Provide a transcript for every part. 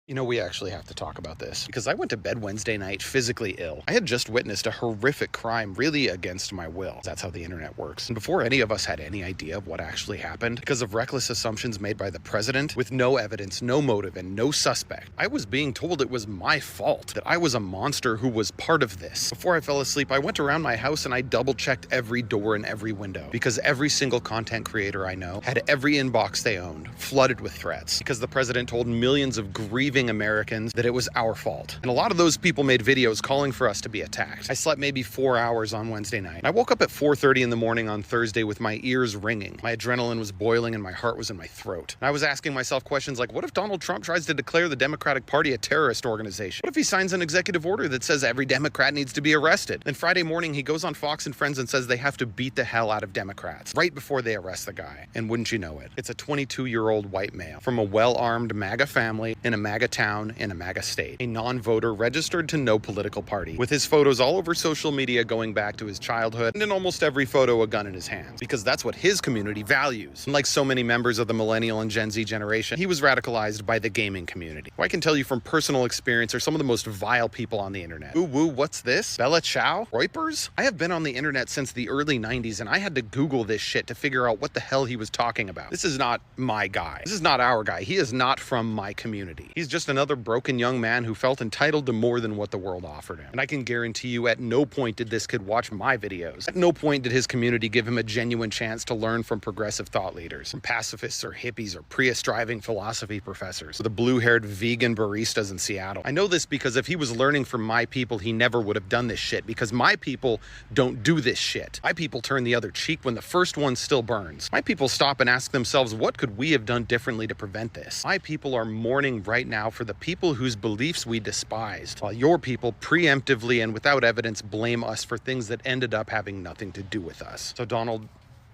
You know, we actually have to talk about this because I went to bed Wednesday night physically ill. I had just witnessed a horrific crime really against my will. That's how the internet works. And before any of us had any idea of what actually happened, because of reckless assumptions made by the president with no evidence, no motive, and no suspect, I was being told it was my fault, that I was a monster who was part of this. Before I fell asleep, I went around my house and I double-checked every door and every window because every single content creator I know had every inbox they owned flooded with threats because the president told millions of grieving Americans that it was our fault. And a lot of those people made videos calling for us to be attacked. I slept maybe 4 hours on Wednesday night. I woke up at 4:30 in the morning on Thursday with my ears ringing. My adrenaline was boiling and my heart was in my throat. And I was asking myself questions like, what if Donald Trump tries to declare the Democratic Party a terrorist organization? What if he signs an executive order that says every Democrat needs to be arrested? Then Friday morning, he goes on Fox and Friends and says they have to beat the hell out of Democrats right before they arrest the guy. And wouldn't you know it, it's a 22-year-old white male from a well-armed MAGA family in a MAGA town in a MAGA state, a non-voter registered to no political party, with his photos all over social media going back to his childhood, and in almost every photo a gun in his hands, because that's what his community values. And like so many members of the millennial and Gen Z generation, he was radicalized by the gaming community, who I can tell you from personal experience are some of the most vile people on the internet. Ooh, woo, what's this? Bella Ciao? Roipers? I have been on the internet since the early 90s, and I had to Google this shit to figure out what the hell he was talking about. This is not my guy. This is not our guy. He is not from my community. He's just another broken young man who felt entitled to more than what the world offered him. And I can guarantee you at no point did this kid watch my videos. At no point did his community give him a genuine chance to learn from progressive thought leaders, from pacifists or hippies or Prius-driving philosophy professors, or the blue-haired vegan baristas in Seattle. I know this because if he was learning from my people, he never would have done this shit, because my people don't do this shit. My people turn the other cheek when the first one still burns. My people stop and ask themselves, what could we have done differently to prevent this? My people are mourning right now for the people whose beliefs we despised, while your people preemptively and without evidence blame us for things that ended up having nothing to do with us. So Donald,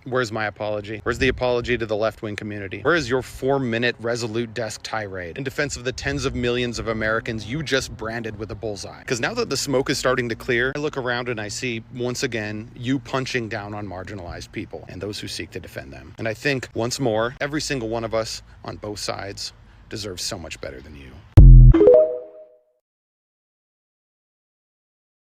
where's my apology? Where's the apology to the left-wing community? Where is your 4-minute resolute desk tirade in defense of the tens of millions of Americans you just branded with a bullseye? Because now that the smoke is starting to clear, I look around and I see, once again, you punching down on marginalized people and those who seek to defend them. And I think, once more, every single one of us on both sides deserves so much better than you.